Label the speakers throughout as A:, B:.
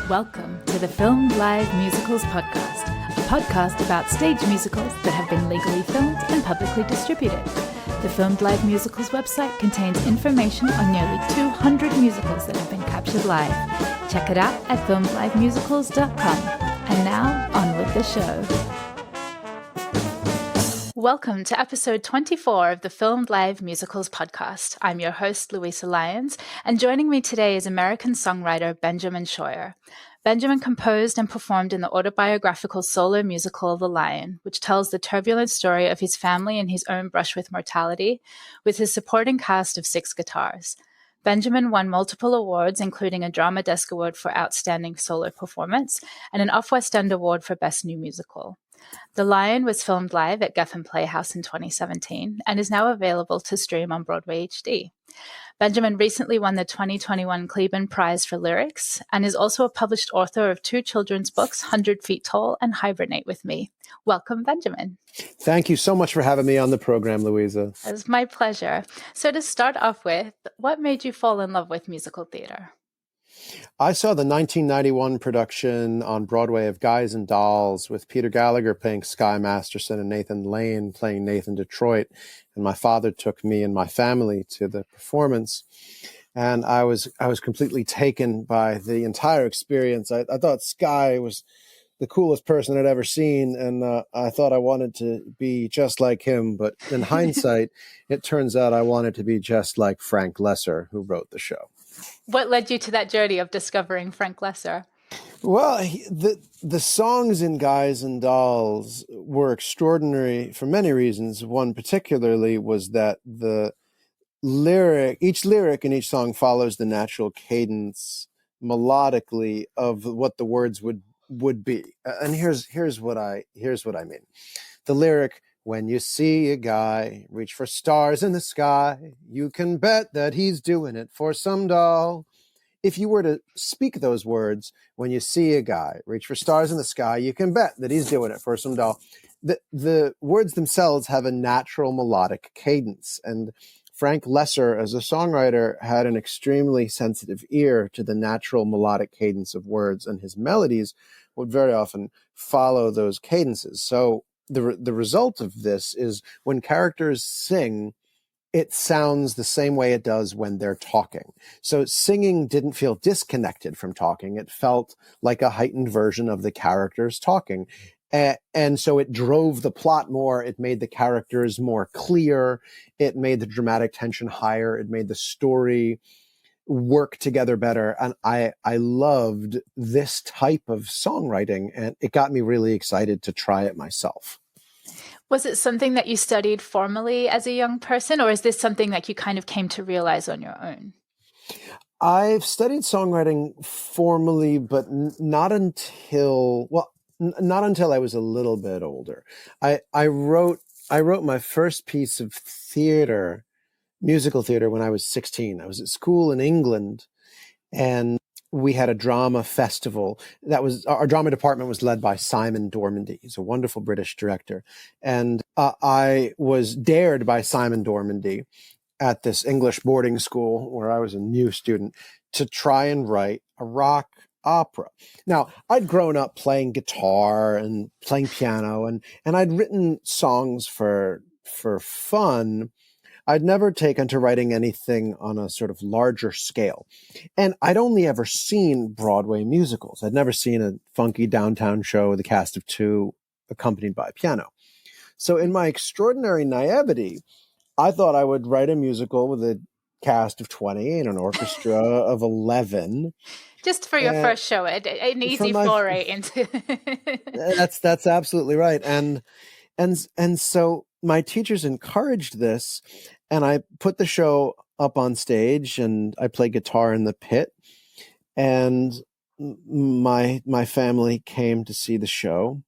A: Welcome to the Filmed Live Musicals podcast, a podcast about stage musicals that have been legally filmed and publicly distributed. The Filmed Live Musicals website contains information on nearly 200 musicals that have been captured live. Check it out at filmedlivemusicals.com. And now, on with the show. Welcome to episode 24 of the Filmed Live Musicals podcast. I'm your host, Luisa Lyons, and joining me today is American songwriter Benjamin Scheuer. Benjamin composed and performed in the autobiographical solo musical The Lion, which tells the turbulent story of his family and his own brush with mortality, with his supporting cast of 6 guitars. Benjamin won multiple awards, including a Drama Desk Award for Outstanding Solo Performance and an Off West End Award for Best New Musical. The Lion was filmed live at Geffen Playhouse in 2017 and is now available to stream on Broadway HD. Benjamin recently won the 2021 Kleban Prize for Lyrics and is also a published author of 2 children's books, 100 Feet Tall and Hibernate with Me. Welcome, Benjamin.
B: Thank you so much for having me on the program, Louisa.
A: It's my pleasure. So to start off with, what made you fall in love with musical theater?
B: I saw the 1991 production on Broadway of Guys and Dolls with Peter Gallagher playing Sky Masterson and Nathan Lane playing Nathan Detroit. And my father took me and my family to the performance. And I was completely taken by the entire experience. I thought Sky was the coolest person I'd ever seen. And I thought I wanted to be just like him. But in hindsight, it turns out I wanted to be just like Frank Loesser, who wrote the show.
A: What led you to that journey of discovering Frank Loesser?
B: Well, the songs in Guys and Dolls were extraordinary for many reasons. One particularly was that each lyric in each song follows the natural cadence melodically of what the words would be. And here's what I mean. The lyric, "When you see a guy reach for stars in the sky, you can bet that he's doing it for some doll." If you were to speak those words, "When you see a guy reach for stars in the sky, you can bet that he's doing it for some doll," the words themselves have a natural melodic cadence. And Frank Loesser, as a songwriter, had an extremely sensitive ear to the natural melodic cadence of words, and his melodies would very often follow those cadences. So the result of this is when characters sing, it sounds the same way it does when they're talking. So singing didn't feel disconnected from talking. It felt like a heightened version of the characters talking. And so it drove the plot more. It made the characters more clear. It made the dramatic tension higher. It made the story work together better. And I loved this type of songwriting, and it got me really excited to try it myself.
A: Was it something that you studied formally as a young person, or is this something that you kind of came to realize on your own?
B: I've studied songwriting formally, but not until I was a little bit older. I wrote my first piece of theater, musical theater, when I was 16. I was at school in England, and we had a drama festival. Our drama department was led by Simon Dormandy. He's a wonderful British director. And I was dared by Simon Dormandy at this English boarding school where I was a new student to try and write a rock opera. Now, I'd grown up playing guitar and playing piano, and I'd written songs for fun. I'd never taken to writing anything on a sort of larger scale. And I'd only ever seen Broadway musicals. I'd never seen a funky downtown show with a cast of 2 accompanied by a piano. So in my extraordinary naivety, I thought I would write a musical with a cast of 20 and an orchestra of 11.
A: Just for your first show, an easy foray into...
B: That's absolutely right. And so my teachers encouraged this, and I put the show up on stage, and I played guitar in the pit, and my family came to see the show,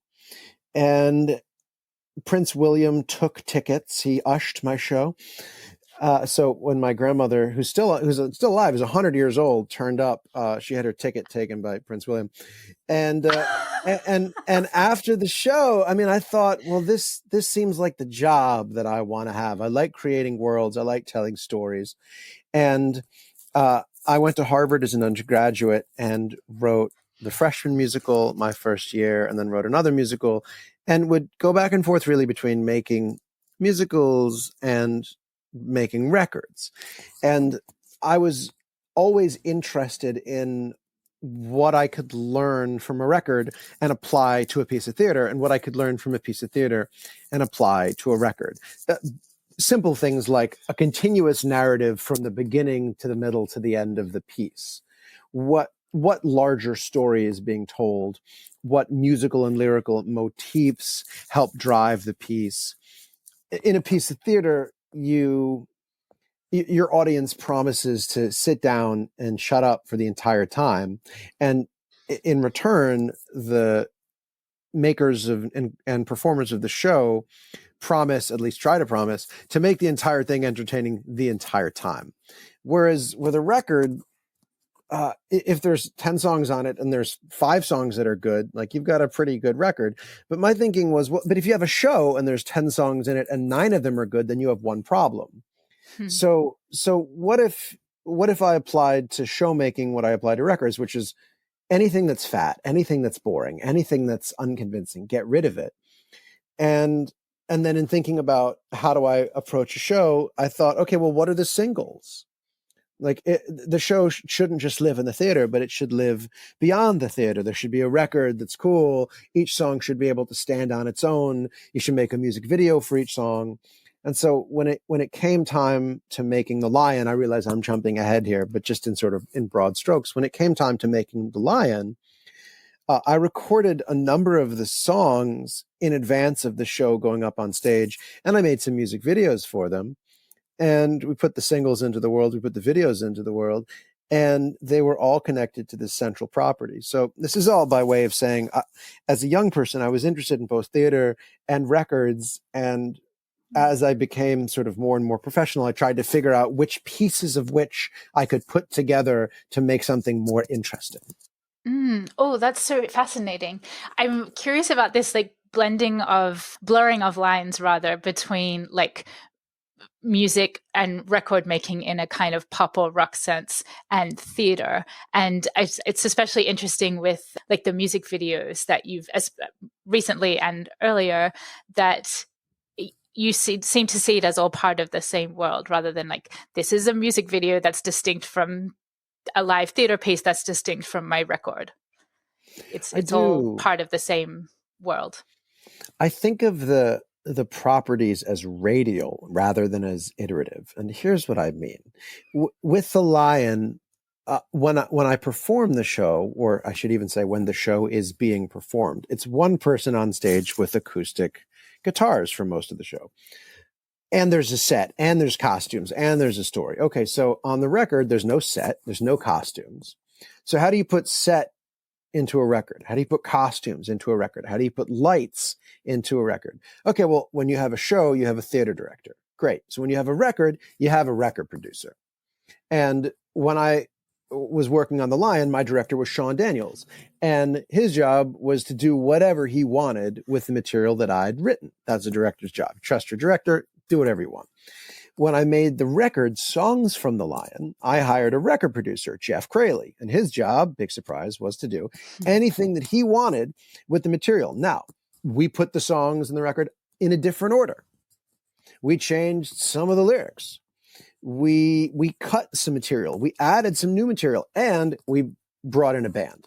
B: and Prince William took tickets. He ushered my show. So when my grandmother, who's still alive, is 100 years old, turned up, she had her ticket taken by Prince William, and after the show, I mean, I thought, well, this seems like the job that I want to have. I like creating worlds. I like telling stories, And I went to Harvard as an undergraduate and wrote the freshman musical my first year, and then wrote another musical, and would go back and forth really between making musicals and making records. And I was always interested in what I could learn from a record and apply to a piece of theater, and what I could learn from a piece of theater and apply to a record. Simple things like a continuous narrative from the beginning to the middle to the end of the piece. What larger story is being told? What musical and lyrical motifs help drive the piece? In a piece of theater, your audience promises to sit down and shut up for the entire time. And in return, the makers of and performers of the show promise, at least try to promise, to make the entire thing entertaining the entire time. Whereas with a record, if there's 10 songs on it and there's 5 songs that are good, like, you've got a pretty good record. But my thinking was, well, but if you have a show and there's 10 songs in it and 9 of them are good, then you have one problem. So what if I applied to show making what I apply to records, which is anything that's fat, anything that's boring, anything that's unconvincing, get rid of it. And then in thinking about how do I approach a show, I thought, okay, well, what are the singles? Like, the show shouldn't just live in the theater, but it should live beyond the theater. There should be a record that's cool. Each song should be able to stand on its own. You should make a music video for each song. And so when it came time to making The Lion, I realize I'm jumping ahead here, but just in broad strokes, when it came time to making The Lion, I recorded a number of the songs in advance of the show going up on stage, and I made some music videos for them. And we put the singles into the world, we put the videos into the world, and they were all connected to this central property. So this is all by way of saying, as a young person, I was interested in both theater and records. And as I became sort of more and more professional, I tried to figure out which pieces of which I could put together to make something more interesting.
A: Oh, that's so fascinating. I'm curious about this, like, blurring of lines rather, between like music and record making in a kind of pop or rock sense and theater. And it's especially interesting with like the music videos that you've recently and earlier, that you seem to see it as all part of the same world, rather than like, this is a music video that's distinct from a live theater piece that's distinct from my record. It's all part of the same world.
B: I think of the properties as radial rather than as iterative. And here's what I mean. With The Lion, when I perform the show, or I should even say when the show is being performed, it's one person on stage with acoustic guitars for most of the show. And there's a set, and there's costumes, and there's a story. Okay, so on the record, there's no set, there's no costumes. So how do you put set into a record? How do you put costumes into a record? How do you put lights into a record? Okay, well, when you have a show, you have a theater director. Great. So when you have a record, you have a record producer. And when I was working on The Lion, my director was Sean Daniels. And his job was to do whatever he wanted with the material that I'd written. That's a director's job. Trust your director, do whatever you want. When I made the record Songs from The Lion, I hired a record producer, Jeff Crayley, and his job, big surprise, was to do anything that he wanted with the material. Now, we put the songs in the record in a different order. We changed some of the lyrics. We cut some material. We added some new material, and we brought in a band.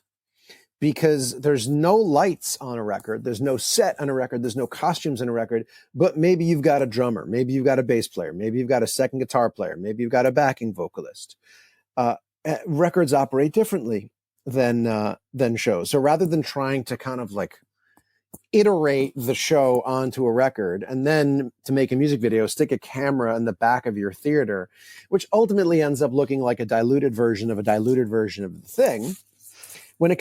B: Because there's no lights on a record, there's no set on a record, there's no costumes on a record, but maybe you've got a drummer, maybe you've got a bass player, maybe you've got a second guitar player, maybe you've got a backing vocalist. Records operate differently than shows. So rather than trying to kind of like iterate the show onto a record and then to make a music video, stick a camera in the back of your theater, which ultimately ends up looking like a diluted version of the thing, when it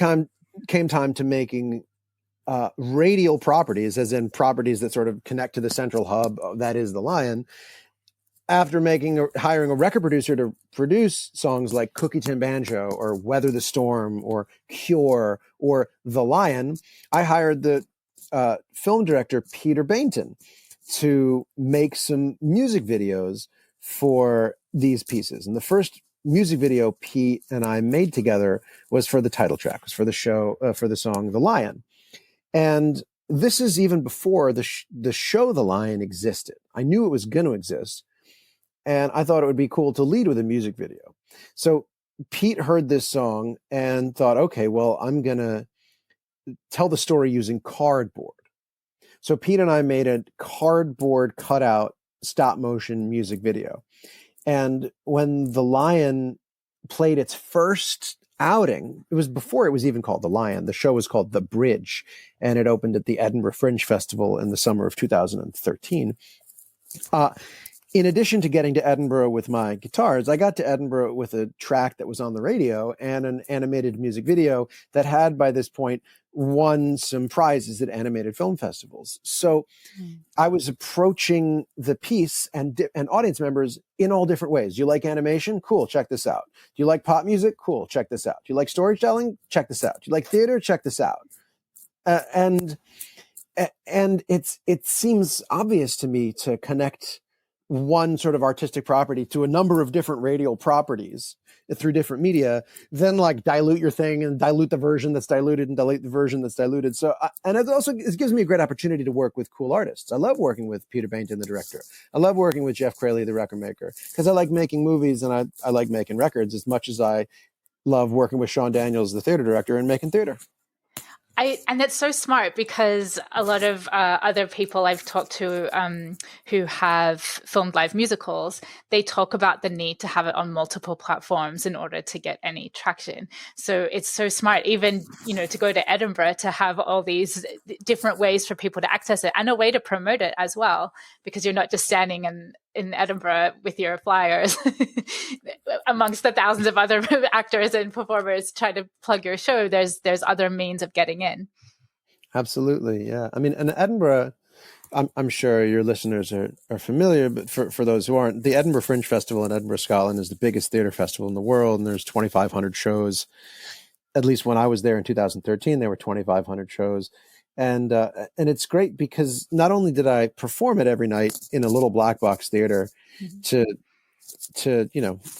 B: came time to making radial properties, as in properties that sort of connect to the central hub that is The Lion, after hiring a record producer to produce songs like Cookie Tin Banjo or Weather the Storm or Cure or The Lion, I hired the film director Peter Bainton to make some music videos for these pieces. And the first music video Pete and I made together was for the title track, was for the show, for the song The Lion. And this is even before the show The Lion existed. I knew it was going to exist, and I thought it would be cool to lead with a music video. So Pete heard this song and thought, okay, well, I'm going to tell the story using cardboard. So Pete and I made a cardboard cutout stop motion music video. And when The Lion played its first outing, it was before it was even called The Lion. The show was called The Bridge, and it opened at the Edinburgh Fringe Festival in the summer of 2013. In addition to getting to Edinburgh with my guitars, I got to Edinburgh with a track that was on the radio and an animated music video that had, by this point, won some prizes at animated film festivals. So I was approaching the piece and audience members in all different ways. Do you like animation? Cool, check this out. Do you like pop music? Cool, check this out. Do you like storytelling? Check this out. Do you like theater? Check this out. And it seems obvious to me to connect one sort of artistic property to a number of different radial properties through different media, then like dilute your thing and dilute the version that's diluted and dilute the version that's diluted. So, and it gives me a great opportunity to work with cool artists. I love working with Peter Bainton, the director. I love working with Jeff Crayley, the record maker, because I like making movies and I like making records as much as I love working with Sean Daniels, the theater director, and making theater.
A: And that's so smart, because a lot of other people I've talked to who have filmed live musicals, they talk about the need to have it on multiple platforms in order to get any traction. So it's so smart, even, to go to Edinburgh, to have all these different ways for people to access it and a way to promote it as well, because you're not just standing in Edinburgh with your flyers amongst the thousands of other actors and performers trying to plug your show. There's other means of getting in.
B: Absolutely. Yeah. I mean, in Edinburgh, I'm sure your listeners are familiar, but for those who aren't, the Edinburgh Fringe Festival in Edinburgh, Scotland is the biggest theater festival in the world. And there's 2,500 shows. At least when I was there in 2013, there were 2,500 shows. And it's great because not only did I perform it every night in a little black box theater to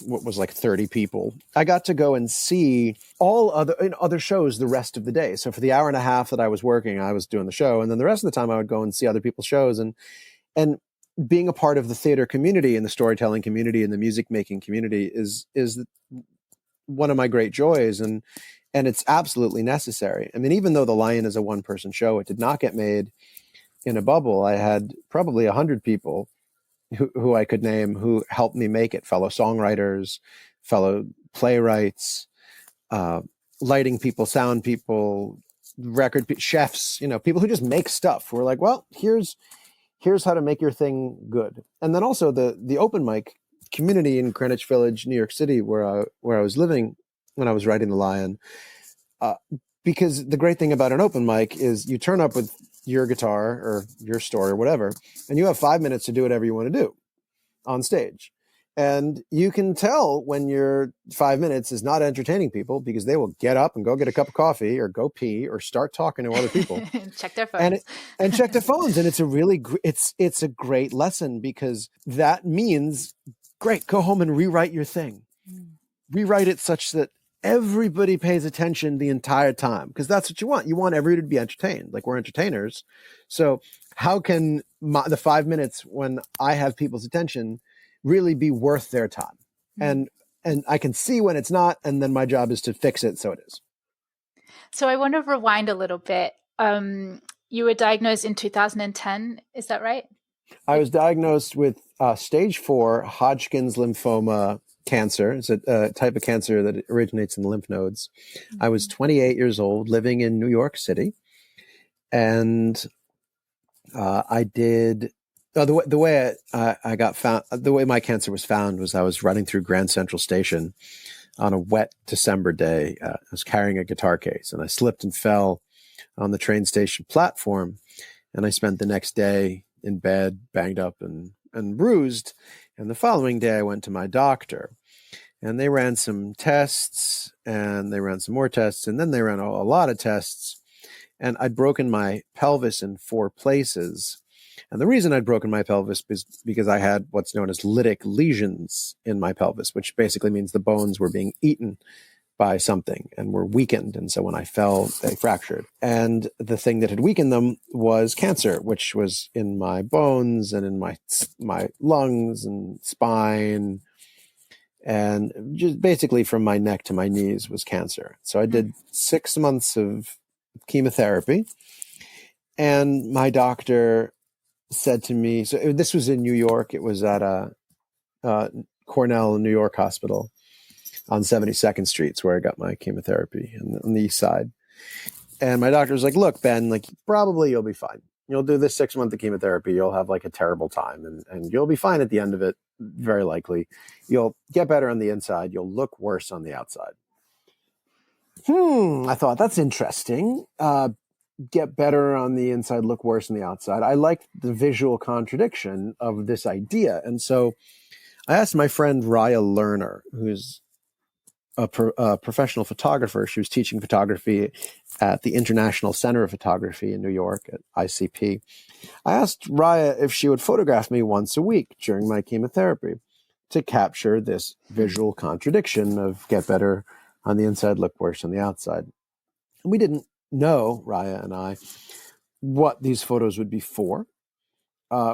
B: what was like 30 people, I got to go and see all other shows the rest of the day. So for the hour and a half that I was working, I was doing the show, and then the rest of the time I would go and see other people's shows. And being a part of the theater community and the storytelling community and the music making community is one of my great joys. And it's absolutely necessary. I mean, even though The Lion is a one-person show, it did not get made in a bubble. I had probably 100 people who I could name who helped me make it. Fellow songwriters, fellow playwrights, lighting people, sound people, chefs, people who just make stuff. We're like, well, here's how to make your thing good. And then also the open mic community in Greenwich Village, New York City, where I was living when I was writing The Lion, because the great thing about an open mic is you turn up with your guitar or your story or whatever, and you have 5 minutes to do whatever you want to do on stage. And you can tell when your 5 minutes is not entertaining people, because they will get up and go get a cup of coffee or go pee or start talking to other people.
A: Check their phones.
B: And check their phones. And it's a great lesson, because that means, great, go home and rewrite your thing. Rewrite it such that everybody pays attention the entire time, because that's what you want. You want everybody to be entertained. Like, we're entertainers. So how can the 5 minutes when I have people's attention really be worth their time? And I can see when it's not, and then my job is to fix it so it is.
A: So I want to rewind a little bit. You were diagnosed in 2010, is that right?
B: I was diagnosed with stage 4 Hodgkins lymphoma cancer. It's a type of cancer that originates in the lymph nodes. I was 28 years old, living in New York City, and I did the way I got found. The way my cancer was found was I was running through Grand Central Station on a wet December day. I was carrying a guitar case, and I slipped and fell on the train station platform, and I spent the next day in bed, banged up and bruised. And the following day I went to my doctor, and they ran some tests, and they ran some more tests, and then they ran a lot of tests. And I'd broken my pelvis in 4 places, And the reason I'd broken my pelvis is because I had what's known as lytic lesions in my pelvis, which basically means the bones were being eaten by something and were weakened. And so when I fell, they fractured. And the thing that had weakened them was cancer, which was in my bones and in my lungs and spine. And just basically from my neck to my knees was cancer. So I did 6 months of chemotherapy. And my doctor said to me, so this was in New York. It was at a Cornell New York hospital on 72nd Street, where I got my chemotherapy on the east side. And my doctor was like, look, Ben, like probably you'll be fine. You'll do this 6 month of chemotherapy. You'll have like a terrible time and you'll be fine at the end of it. Very likely. You'll get better on the inside. You'll look worse on the outside. I thought that's interesting. Get better on the inside, look worse on the outside. I liked the visual contradiction of this idea. And so I asked my friend Raya Lerner, who's a professional photographer. She was teaching photography at the International Center of Photography in New York at ICP. I asked Raya if she would photograph me once a week during my chemotherapy to capture this visual contradiction of get better on the inside, look worse on the outside. And we didn't know, Raya and I, what these photos would be for.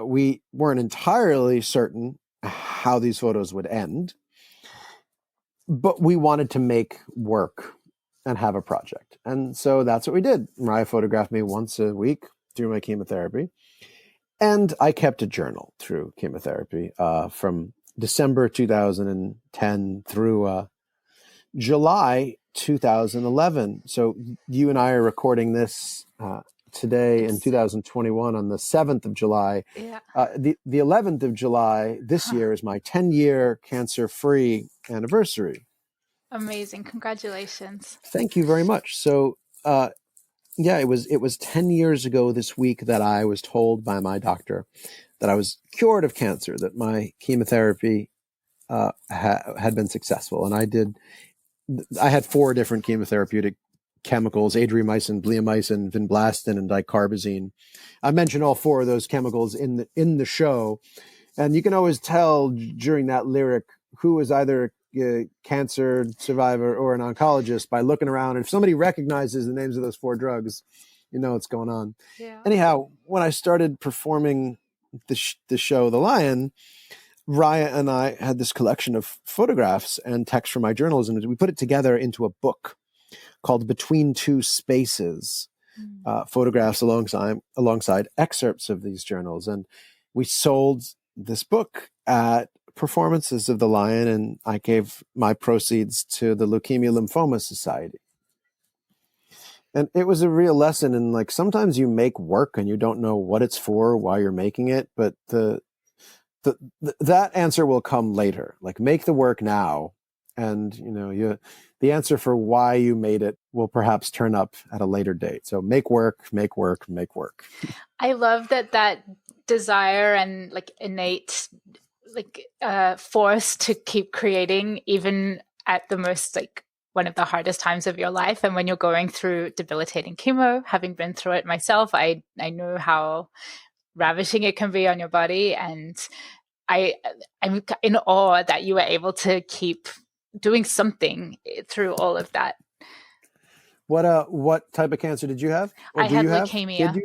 B: We weren't entirely certain how these photos would end, but we wanted to make work and have a project. And so that's what we did. Raya photographed me once a week through my chemotherapy. And I kept a journal through chemotherapy from December 2010 through July 2011. So you and I are recording this today in 2021 on the 7th of July.
A: Yeah.
B: The 11th of July this year is my 10-year cancer-free anniversary.
A: Amazing. Congratulations.
B: Thank you very much. So yeah, it was 10 years ago this week that I was told by my doctor that I was cured of cancer, that my chemotherapy had been successful. And I had 4 different chemotherapeutic chemicals: adriamycin, bleomycin, vinblastine, and dicarbazine. I mentioned all 4 of those chemicals in the show. And you can always tell during that lyric who is either a cancer survivor or an oncologist by looking around. And if somebody recognizes the names of those 4 drugs, you know what's going on.
A: Yeah.
B: Anyhow, when I started performing the show, The Lion, Raya and I had this collection of photographs and text from my journals, and we put it together into a book called Between Two Spaces, photographs alongside excerpts of these journals. And we sold this book at performances of The Lion, and I gave my proceeds to the Leukemia Lymphoma Society. And it was a real lesson in, like, sometimes you make work and you don't know what it's for, why you're making it, but that answer will come later. Like, make the work now, and the answer for why you made it will perhaps turn up at a later date. So make work, make work, make work.
A: I love that desire and like innate force to keep creating, even at the most like one of the hardest times of your life. And when you're going through debilitating chemo, having been through it myself, I know how ravishing it can be on your body. And I'm in awe that you were able to keep doing something through all of that.
B: What type of cancer did you have?
A: I had leukemia.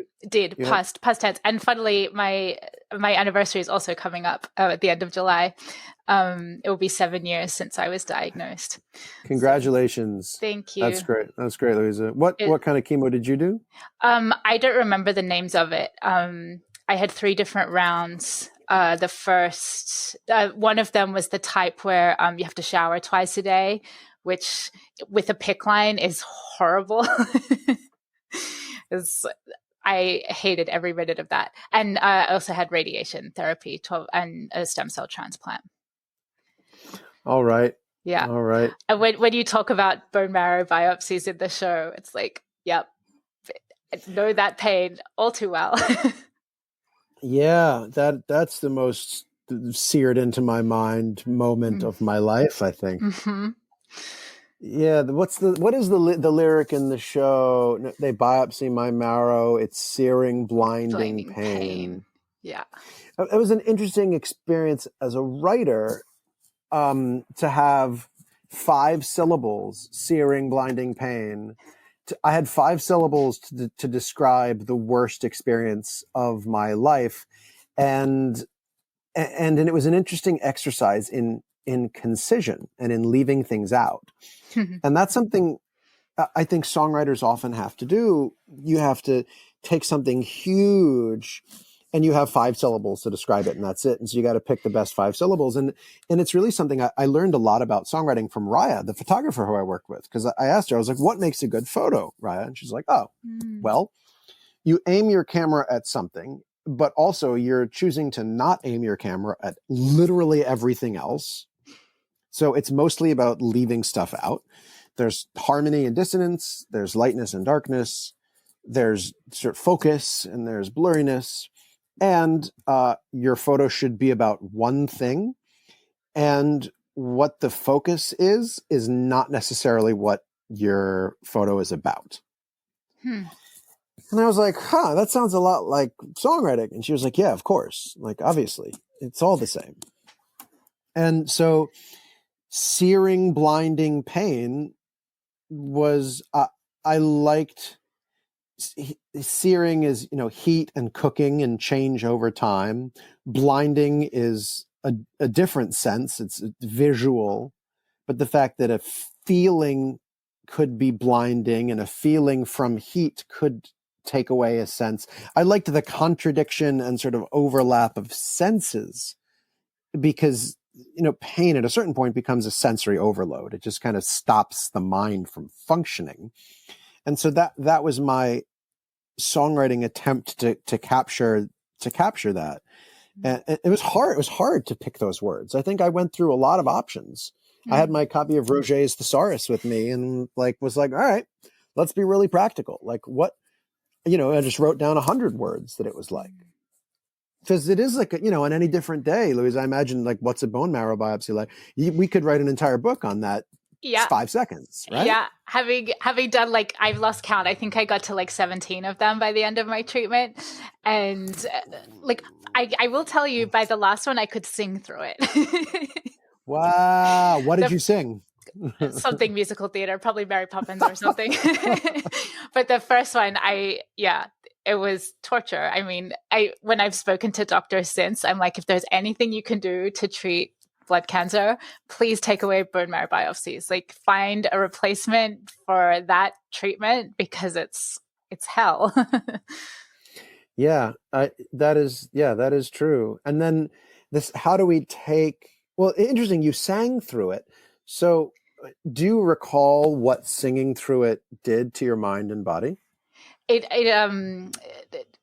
A: Past tense. And funnily, my anniversary is also coming up at the end of July. It will be 7 years since I was diagnosed.
B: Congratulations.
A: So, thank you.
B: That's great, Luisa. What kind of chemo did you do?
A: I don't remember the names of it. I had 3 different rounds. The first, one of them was the type where you have to shower twice a day, which with a PICC line is horrible. I hated every minute of that. And I also had radiation therapy and a stem cell transplant.
B: All right.
A: Yeah.
B: All right.
A: And when you talk about bone marrow biopsies in the show, it's like, yep, I know that pain all too well.
B: Yeah, that's the most seared into my mind moment of my life, I think.
A: Mm-hmm.
B: Yeah, what is the lyric in the show? They biopsy my marrow. It's searing, blinding pain.
A: Yeah.
B: It was an interesting experience as a writer, to have 5 syllables, searing, blinding pain. I had 5 syllables to describe the worst experience of my life. And it was an interesting exercise in concision and in leaving things out. And that's something I think songwriters often have to do. You have to take something huge and you have 5 syllables to describe it, and that's it. And so you got to pick the best 5 syllables. And it's really something I learned a lot about songwriting from Raya, the photographer who I worked with, because I asked her, I was like, what makes a good photo, Raya? And she's like, oh, well, you aim your camera at something, but also you're choosing to not aim your camera at literally everything else. So it's mostly about leaving stuff out. There's harmony and dissonance, there's lightness and darkness, there's sort of focus, and there's blurriness. And your photo should be about one thing. And what the focus is not necessarily what your photo is about. And I was like, that sounds a lot like songwriting. And she was like, yeah, of course. Like, obviously, it's all the same. And so searing, blinding pain was, I liked, searing is, heat and cooking and change over time. Blinding is a different sense. It's visual, but the fact that a feeling could be blinding and a feeling from heat could take away a sense. I liked the contradiction and sort of overlap of senses, because pain at a certain point becomes a sensory overload. It just kind of stops the mind from functioning. And so that was my songwriting attempt to capture that. And it was hard. It was hard to pick those words. I think I went through a lot of options. I had my copy of Roget's Thesaurus with me, and was like, all right, let's be really practical. Like, what, I just wrote down 100 words that it was like. Because it is like, on any different day, Louise, I imagine, like, what's a bone marrow biopsy like? We could write an entire book on that.
A: Yeah.
B: 5 seconds, right?
A: Yeah. Having done, I've lost count. I think I got to 17 of them by the end of my treatment. And I will tell you, by the last one, I could sing through it.
B: Wow. What did you sing?
A: Something musical theater, probably Mary Poppins or something. But the first one, it was torture. I mean, when I've spoken to doctors since, I'm like, if there's anything you can do to treat blood cancer, please take away bone marrow biopsies. Find a replacement for that treatment, because it's hell.
B: Yeah, that is true. And then how do we take, well, interesting, you sang through it. So do you recall what singing through it did to your mind and body?
A: It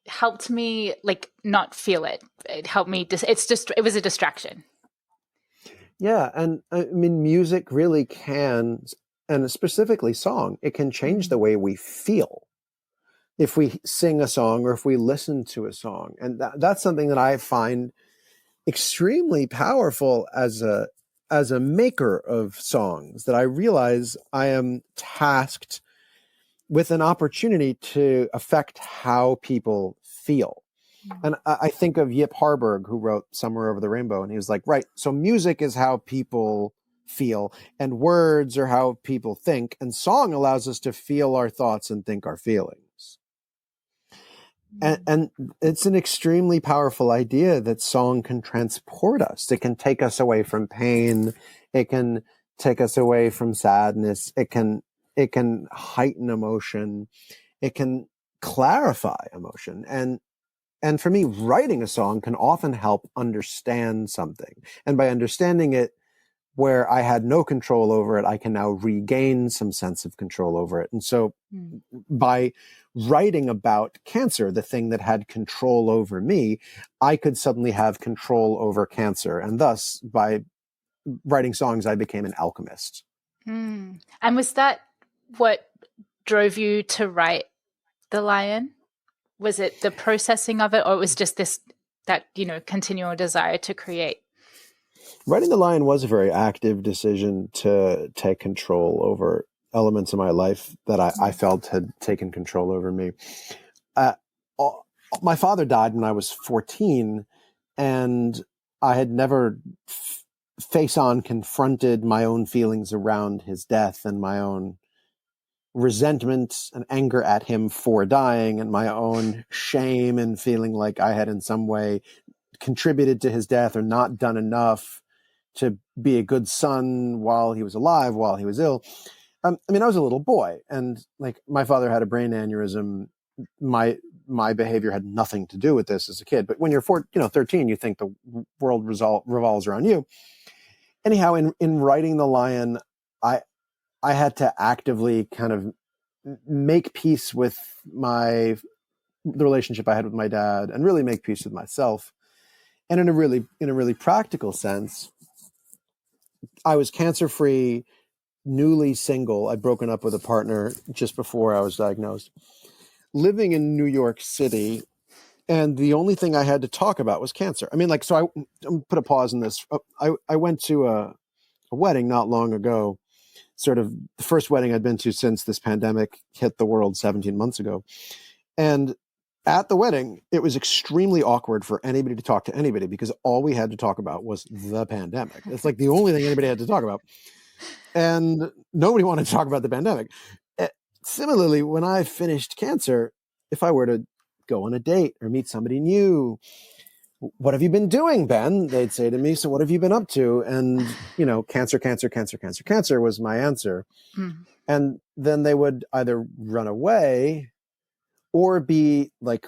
A: helped me not feel it. It helped me. It was a distraction.
B: Yeah, and I mean, music really can, and specifically song, it can change the way we feel if we sing a song or if we listen to a song. And that's something that I find extremely powerful as a maker of songs, that I realize I am tasked with an opportunity to affect how people feel. And I think of Yip Harburg, who wrote Somewhere Over the Rainbow, and he was like, right, so music is how people feel, and words are how people think, and song allows us to feel our thoughts and think our feelings. And it's an extremely powerful idea that song can transport us. It can take us away from pain. It can take us away from sadness. It can heighten emotion. It can clarify emotion. And for me, writing a song can often help understand something. And by understanding it where I had no control over it, I can now regain some sense of control over it. And so by writing about cancer, the thing that had control over me, I could suddenly have control over cancer. And thus, by writing songs, I became an alchemist.
A: And was that what drove you to write The Lion? Was it the processing of it, or it was just that continual desire to create?
B: Writing The Lion was a very active decision to take control over elements of my life that I felt had taken control over me. my father died when I was 14, and I had never face on confronted my own feelings around his death and my own resentment and anger at him for dying and my own shame and feeling like I had in some way contributed to his death or not done enough to be a good son while he was alive, while he was ill. I mean, I was a little boy, and like my father had a brain aneurysm. My behavior had nothing to do with this as a kid. But when you're 13, you think the world revolves around you. Anyhow, in writing The Lion, I had to actively kind of make peace with the relationship I had with my dad, and really make peace with myself. And in a really practical sense, I was cancer-free, newly single. I'd broken up with a partner just before I was diagnosed, living in New York City. And the only thing I had to talk about was cancer. I mean, like, so I'm put a pause in this. I went to a wedding not long ago, sort of the first wedding I'd been to since this pandemic hit the world 17 months ago. And at the wedding, it was extremely awkward for anybody to talk to anybody because all we had to talk about was the pandemic. It's like the only thing anybody had to talk about. And nobody wanted to talk about the pandemic. Similarly, when I finished cancer, if I were to go on a date or meet somebody new, what have you been doing, Ben? They'd say to me, so what have you been up to? And, cancer, cancer, cancer, cancer, cancer was my answer. Mm. And then they would either run away or be like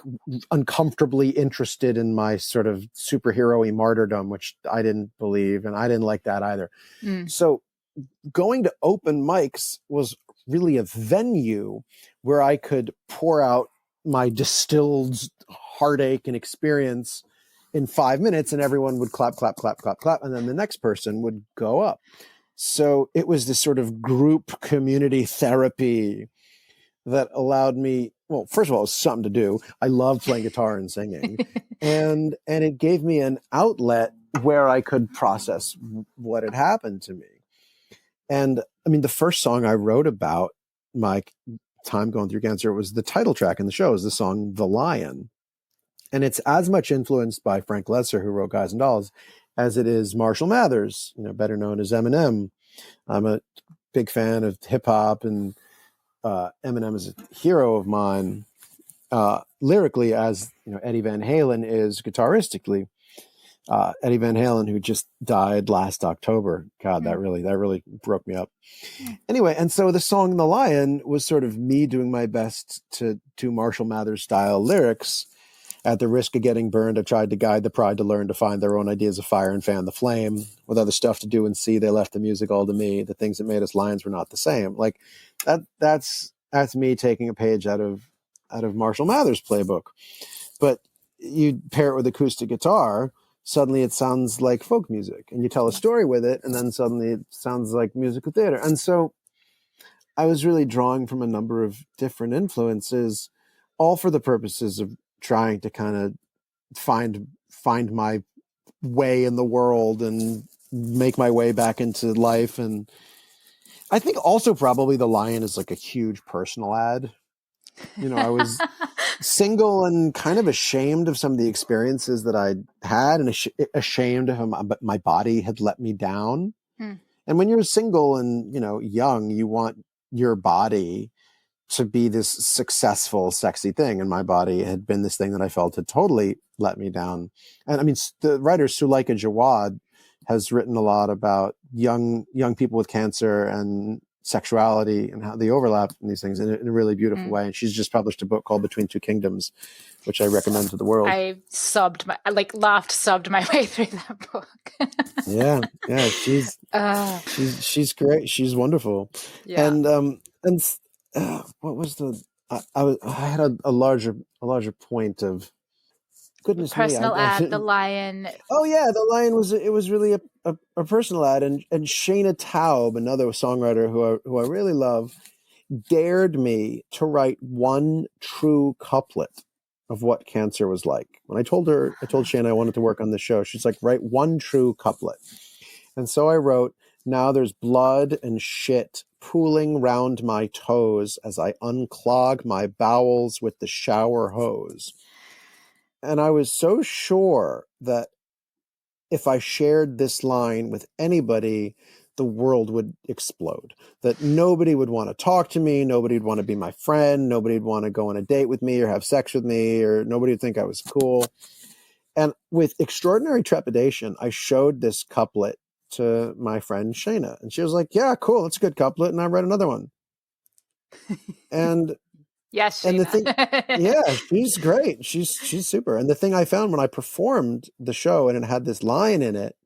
B: uncomfortably interested in my sort of superhero-y martyrdom, which I didn't believe. And I didn't like that either. Mm. So going to open mics was really a venue where I could pour out my distilled heartache and experience in 5 minutes, and everyone would clap, clap, clap, clap, clap. And then the next person would go up. So it was this sort of group community therapy that allowed me, well, first of all, it was something to do. I love playing guitar and singing. and it gave me an outlet where I could process what had happened to me. And I mean, the first song I wrote about my time going through cancer was the title track in the show, is the song The Lion. And it's as much influenced by Frank Loesser, who wrote Guys and Dolls, as it is Marshall Mathers, better known as Eminem. I'm a big fan of hip hop, and Eminem is a hero of mine, lyrically, as Eddie Van Halen is guitaristically. Eddie Van Halen, who just died last October. God, that really broke me up. Anyway, and so the song The Lion was sort of me doing my best to do Marshall Mathers style lyrics. At the risk of getting burned, I've tried to guide the pride to learn to find their own ideas of fire and fan the flame. With other stuff to do and see, they left the music all to me. The things that made us lions were not the same. Like that's me taking a page out of Marshall Mathers' playbook. But you pair it with acoustic guitar, suddenly it sounds like folk music, and you tell a story with it, and then suddenly it sounds like musical theater. And so I was really drawing from a number of different influences, all for the purposes of trying to kind of find my way in the world and make my way back into life. And I think also probably The Lion is like a huge personal ad. I was single and kind of ashamed of some of the experiences that I had, and ashamed of how my body had let me down. And when you're single and, young, you want your body to be this successful, sexy thing. And my body had been this thing that I felt had totally let me down. And I mean, the writer Suleika Jawad has written a lot about young people with cancer and sexuality and how they overlap in these things in a really beautiful way. And she's just published a book called Between Two Kingdoms, which I recommend to the world.
A: I sobbed my way through that book.
B: yeah. She's great. She's wonderful. Yeah. And what was I had a larger point of goodness
A: personal
B: me.
A: ad, The Lion.
B: Oh yeah, The Lion was really a personal ad, and Shayna Taub, another songwriter who I really love, dared me to write one true couplet of what cancer was like. When I told Shayna I wanted to work on the show, she's like, write one true couplet. And so I wrote, now there's blood and shit pooling round my toes as I unclog my bowels with the shower hose. And I was so sure that if I shared this line with anybody, the world would explode, that nobody would want to talk to me. Nobody would want to be my friend. Nobody would want to go on a date with me or have sex with me, or nobody would think I was cool. And with extraordinary trepidation, I showed this couplet to my friend Shayna, and she was like, yeah, cool. That's a good couplet. And I read another one. And
A: Yes,
B: and the
A: Sheena.
B: thing, yeah, she's great. She's super. And the thing I found when I performed the show and it had this line in it,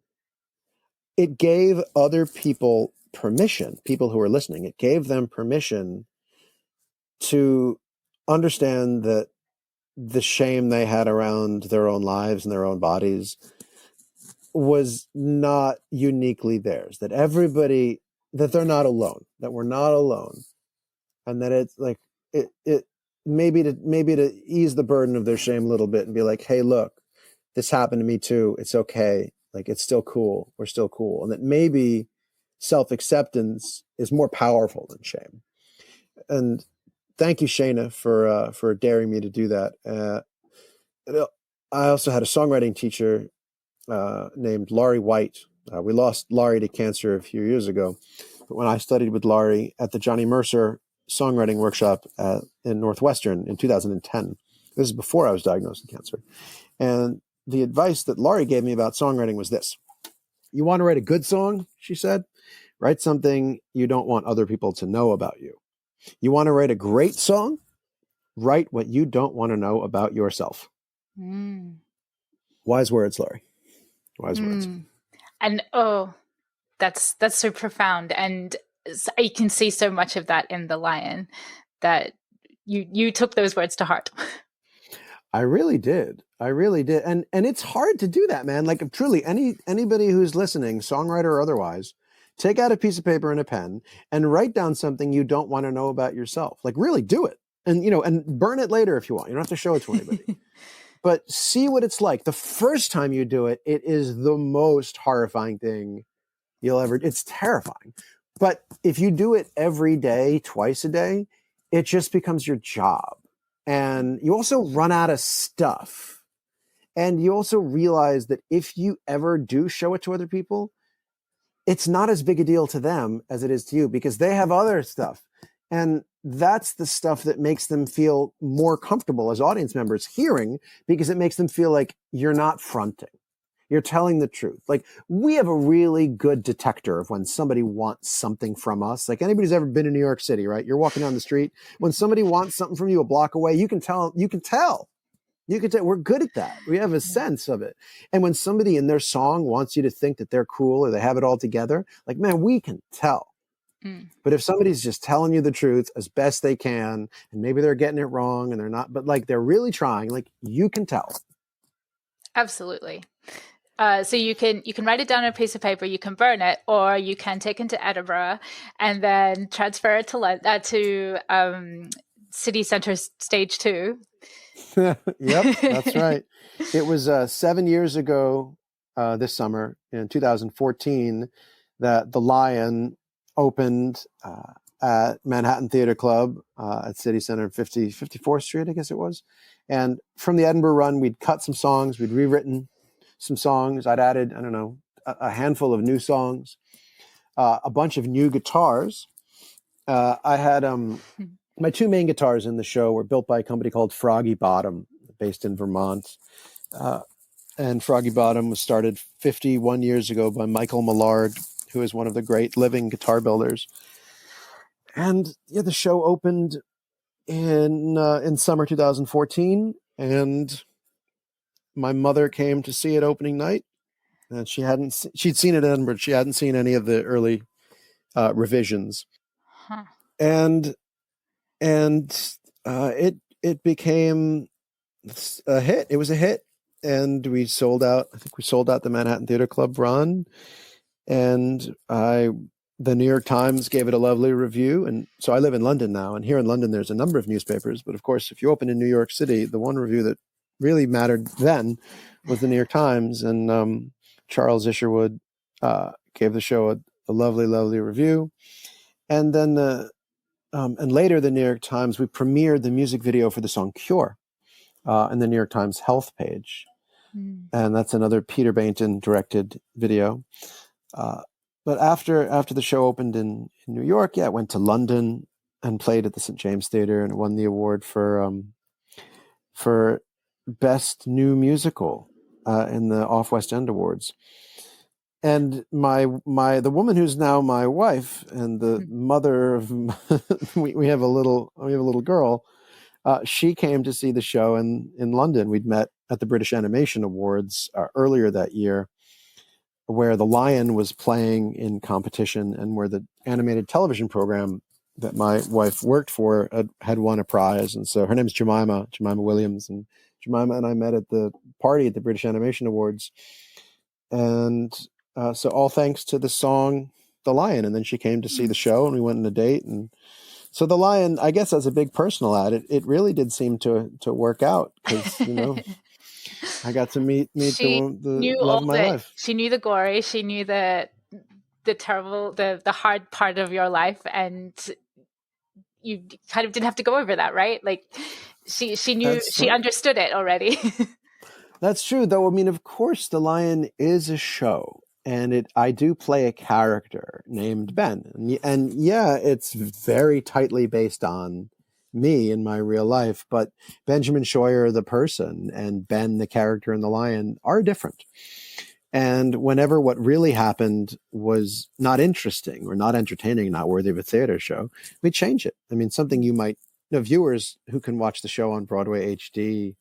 B: it gave other people permission, people who were listening, it gave them permission to understand that the shame they had around their own lives and their own bodies was not uniquely theirs, that everybody, that they're not alone, that we're not alone. And that it's like, it maybe to ease the burden of their shame a little bit and be like, hey, look, this happened to me too. It's okay. Like, it's still cool. We're still cool. And that maybe self-acceptance is more powerful than shame. And thank you, Shayna, for daring me to do that. I also had a songwriting teacher named Laurie White. We lost Laurie to cancer a few years ago. But when I studied with Laurie at the Johnny Mercer songwriting workshop in Northwestern in 2010, this is before I was diagnosed with cancer. And the advice that Laurie gave me about songwriting was this. You want to write a good song, she said, write something you don't want other people to know about you. You want to write a great song, write what you don't want to know about yourself. Wise words, Laurie. Wise words.
A: And that's so profound. And you can see so much of that in The Lion, that you took those words to heart.
B: I really did. And it's hard to do that, man. Like, truly, anybody who's listening, songwriter or otherwise, take out a piece of paper and a pen and write down something you don't want to know about yourself. Like, really do it. And, and burn it later if you want. You don't have to show it to anybody. But see what it's like. The first time you do it, it is the most horrifying thing you'll ever. It's terrifying. But if you do it every day, twice a day, it just becomes your job. And you also run out of stuff. And you also realize that if you ever do show it to other people, it's not as big a deal to them as it is to you, because they have other stuff. And that's the stuff that makes them feel more comfortable as audience members hearing, because it makes them feel like you're not fronting. You're telling the truth. Like, we have a really good detector of when somebody wants something from us. Like, anybody's ever been in New York City, right? You're walking down the street. When somebody wants something from you a block away, you can tell. We're good at that. We have a sense of it. And when somebody in their song wants you to think that they're cool or they have it all together, like, man, we can tell. But if somebody's just telling you the truth as best they can, and maybe they're getting it wrong and they're not, but like, they're really trying, like, you can tell.
A: Absolutely. So you can write it down on a piece of paper, you can burn it, or you can take it to Edinburgh and then transfer it to City Centre Stage 2.
B: Yep, that's right. It was 7 years ago this summer in 2014 that The Lion opened at Manhattan Theatre Club at City Centre 54th Street, I guess it was. And from the Edinburgh run, we'd cut some songs, we'd rewritten some songs. I'd added, I don't know, a handful of new songs, a bunch of new guitars. I had my two main guitars in the show were built by a company called Froggy Bottom, based in Vermont. And Froggy Bottom was started 51 years ago by Michael Millard, who is one of the great living guitar builders. And yeah, the show opened in summer 2014, and my mother came to see it opening night, and she'd seen it in Edinburgh. She hadn't seen any of the early revisions. And it became a hit. It was a hit, and we sold out. I think we sold out the Manhattan Theatre Club run, and the New York Times gave it a lovely review. And so I live in London now, and here in London there's a number of newspapers. But of course, if you open in New York City, the one review that really mattered then was the New York Times, and Charles Isherwood gave the show a lovely, lovely review. And then and later, the New York Times, we premiered the music video for the song Cure. in the New York Times health page.
A: Mm.
B: And that's another Peter Bainton directed video. But after the show opened in New York, I went to London and played at the St. James Theatre and won the award for Best New Musical in the Off West End Awards. And the woman who's now my wife and the mother of we have a little girl. She came to see the show in London. We'd met at the British Animation Awards earlier that year, where The Lion was playing in competition and where the animated television program that my wife worked for had won a prize. And so her name's Jemima Williams, and Jemima and I met at the party at the British Animation Awards. And so all thanks to the song The Lion. And then she came to see the show and we went on a date. And so The Lion, I guess as a big personal ad, it really did seem to work out because, I got to meet the love of my life.
A: She knew the gory, she knew the terrible, the hard part of your life, and you kind of didn't have to go over that, right? Like she knew, she understood it already.
B: That's true, though. I mean, of course, The Lion is a show, and I do play a character named Ben, and yeah, it's very tightly based on me in my real life, but Benjamin Scheuer, the person, and Ben, the character in The Lion, are different. And whenever what really happened was not interesting or not entertaining, not worthy of a theater show, we change it. I mean, something you might, viewers who can watch the show on Broadway HD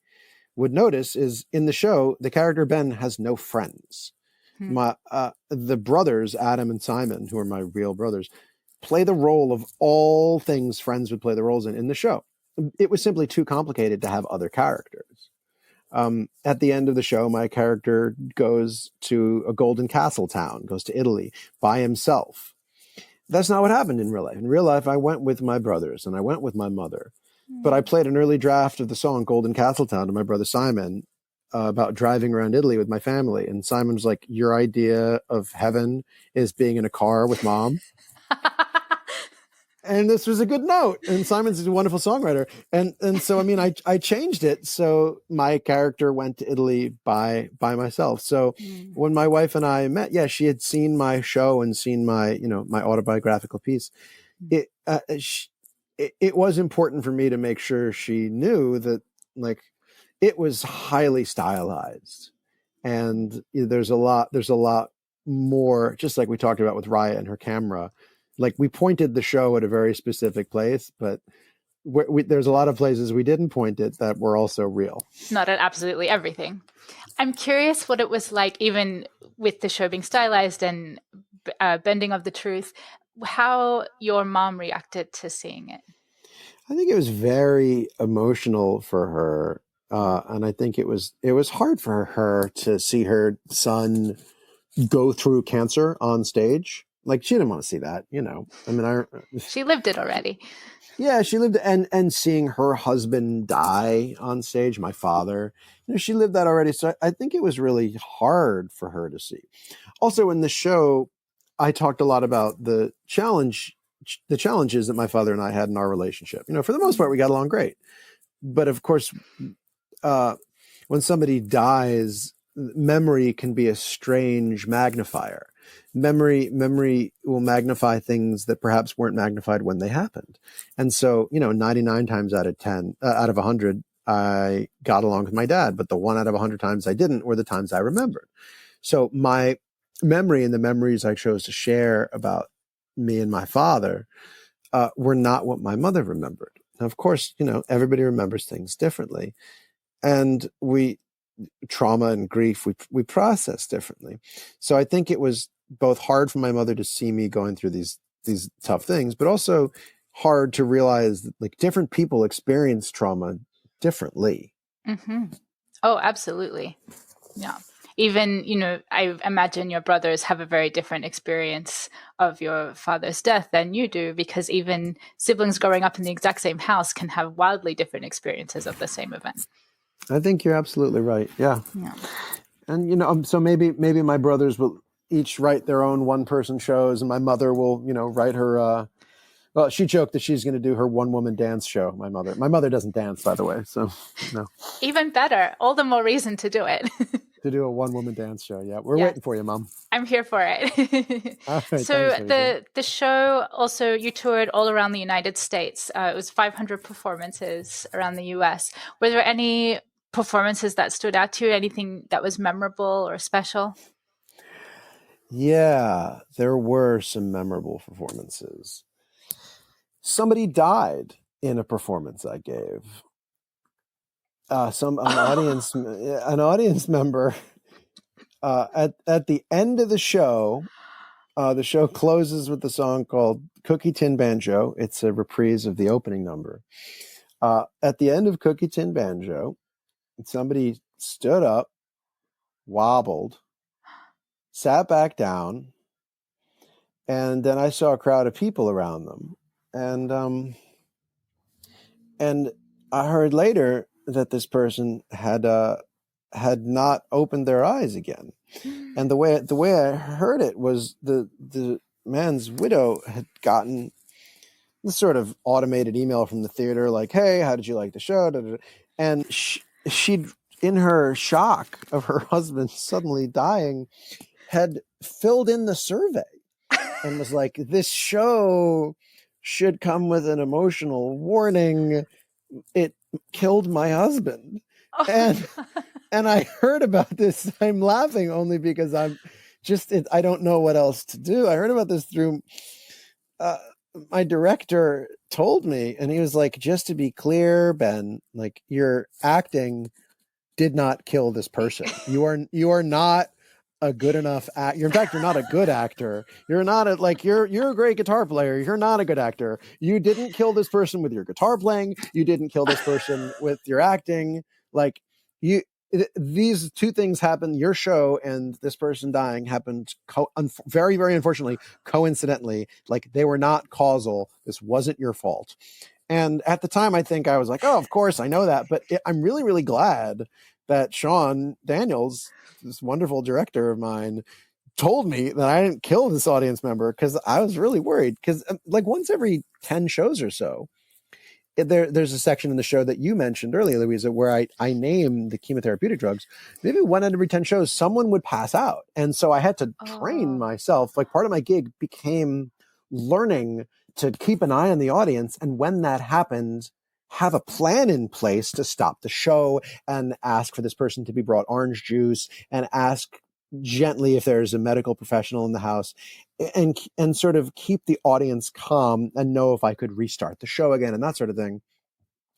B: would notice is in the show, the character Ben has no friends. The brothers, Adam and Simon, who are my real brothers, play the role of all things friends would play the roles in the show. It was simply too complicated to have other characters. At the end of the show, my character goes to a golden castle town, goes to Italy by himself. That's not what happened in real life. In real life, I went with my brothers and I went with my mother. But I played an early draft of the song Golden Castle Town to my brother Simon about driving around Italy with my family. And Simon was like, your idea of heaven is being in a car with mom. And this was a good note. And Simon's a wonderful songwriter. And so, I mean, I changed it. So my character went to Italy by myself. So when my wife and I met, she had seen my show and seen my, my autobiographical piece. It was important for me to make sure she knew that, like, it was highly stylized. And there's a lot more, just like we talked about with Raya and her camera. Like, we pointed the show at a very specific place, but there's a lot of places we didn't point it that were also real.
A: Not at absolutely everything. I'm curious what it was like, even with the show being stylized and bending of the truth, how your mom reacted to seeing it.
B: I think it was very emotional for her. And I think it was hard for her to see her son go through cancer on stage. Like, she didn't want to see that, I mean,
A: she lived it already.
B: Yeah, she lived, and seeing her husband die on stage, my father, she lived that already. So I think it was really hard for her to see. Also, in the show, I talked a lot about the challenges that my father and I had in our relationship. For the most part, we got along great. But of course, when somebody dies, memory can be a strange magnifier. Memory will magnify things that perhaps weren't magnified when they happened. And so, 99 times out of 100, I got along with my dad, but the 1 out of 100 times I didn't were the times I remembered. So my memory and the memories I chose to share about me and my father were not what my mother remembered. Now, of course, everybody remembers things differently. And trauma and grief, we process differently. So I think it was both hard for my mother to see me going through these tough things, but also hard to realize that, like, different people experience trauma differently.
A: Mm-hmm. Oh, absolutely. Yeah. Even, I imagine your brothers have a very different experience of your father's death than you do, because even siblings growing up in the exact same house can have wildly different experiences of the same event.
B: I think you're absolutely right. Yeah. And, so maybe my brothers will each write their own one-person shows, and my mother will, write her Well, she joked that she's going to do her one-woman dance show. My mother doesn't dance, by the way, so no.
A: Even better. All the more reason to do it.
B: To do a one-woman dance show. Yeah, we're waiting for you, Mom.
A: I'm here for it.
B: All right,
A: So
B: thanks,
A: the show also, you toured all around the United States. It was 500 performances around the US. Were there any performances that stood out to you? Anything that was memorable or special?
B: Yeah, there were some memorable performances. Somebody died in a performance I gave. An audience member. At the end of the show closes with the song called "Cookie Tin Banjo." It's a reprise of the opening number. At the end of "Cookie Tin Banjo," somebody stood up, wobbled, sat back down, and then I saw a crowd of people around them, and I heard later that this person had not opened their eyes again. And the way I heard it was the man's widow had gotten this sort of automated email from the theater, like, "Hey, how did you like the show?" And she'd, in her shock of her husband suddenly dying, had filled in the survey and was like, "This show should come with an emotional warning. It killed my husband." And I heard about this. I'm laughing only because I don't know what else to do. I heard about this through my director told me, and he was like, "Just to be clear, Ben, like, your acting did not kill this person. You are not a good enough actor. In fact, you're not a good actor. You're not you're a great guitar player. You're not a good actor. You didn't kill this person with your guitar playing. You didn't kill this person with your acting. Like, these two things happened. Your show and this person dying happened very, very unfortunately, coincidentally. Like, they were not causal. This wasn't your fault." And at the time, I think I was like, "Oh, of course, I know that." But I'm really, really glad that Sean Daniels, this wonderful director of mine, told me that I didn't kill this audience member, because I was really worried. Because like once every 10 shows or so, there's a section in the show that you mentioned earlier, Luisa, where I name the chemotherapeutic drugs. Maybe 1 out of every 10 shows, someone would pass out. And so I had to train myself. Like, part of my gig became learning to keep an eye on the audience. And when that happened, have a plan in place to stop the show and ask for this person to be brought orange juice, and ask gently if there's a medical professional in the house, and sort of keep the audience calm and know if I could restart the show again and that sort of thing.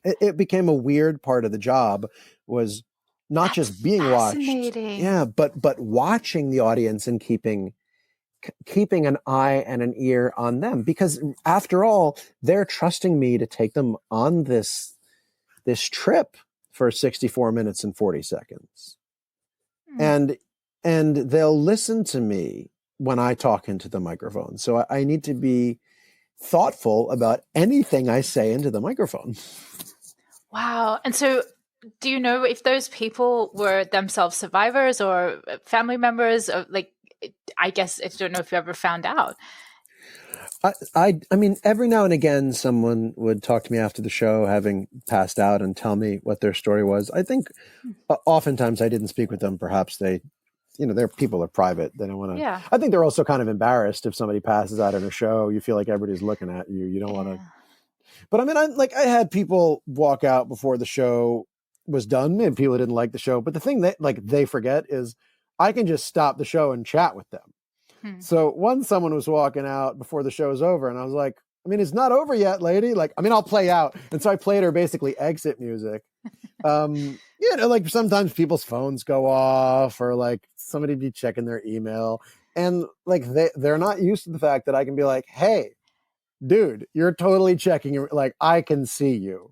B: It became a weird part of the job, was not just being watched, but watching the audience and keeping an eye and an ear on them, because after all, they're trusting me to take them on this trip for 64 minutes and 40 seconds. And they'll listen to me when I talk into the microphone. So I need to be thoughtful about anything I say into the microphone.
A: Wow. And so, do you know if those people were themselves survivors or family members? Or, like, I guess I don't know if you ever found out.
B: I mean, every now and again, someone would talk to me after the show, having passed out, and tell me what their story was. I think oftentimes I didn't speak with them. Perhaps they, their people are private. They don't want to.
A: Yeah.
B: I think they're also kind of embarrassed if somebody passes out in a show. You feel like everybody's looking at you. You don't want to. But I mean, I had people walk out before the show was done. Maybe people didn't like the show. But the thing that they forget is I can just stop the show and chat with them. So once someone was walking out before the show was over, and I was like, "I mean, it's not over yet, lady. Like, I mean, I'll play out." And so I played her basically exit music. Like sometimes people's phones go off, or like somebody be checking their email, and like they're not used to the fact that I can be like, "Hey, dude, you're totally checking. Like, I can see you."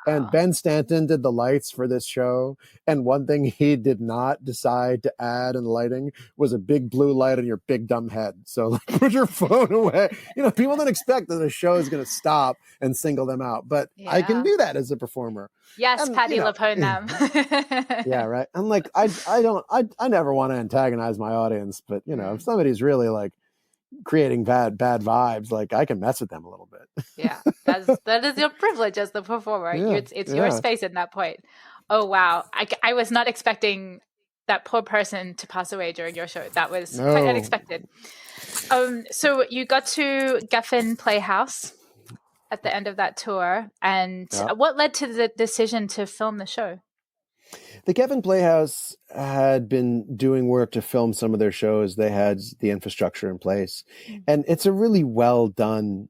B: And Ben Stanton did the lights for this show. And one thing he did not decide to add in the lighting was a big blue light on your big dumb head. So like, put your phone away. People don't expect that the show is going to stop and single them out. But I can do that as a performer.
A: Yes,
B: and,
A: Patty LaPone.
B: Yeah, right. And like, I never want to antagonize my audience. But, if somebody's really like, creating bad vibes, like I can mess with them a little bit.
A: Yeah, that is your privilege as the performer.
B: Yeah,
A: It's your space at that point. Oh wow, I was not expecting that poor person to pass away during your show. That was quite
B: no,
A: unexpected. So you got to Geffen Playhouse at the end of that tour, and
B: yeah.
A: what led to the decision to film the show?
B: The Geffen Playhouse had been doing work to film some of their shows. They had the infrastructure in place, and it's a really well done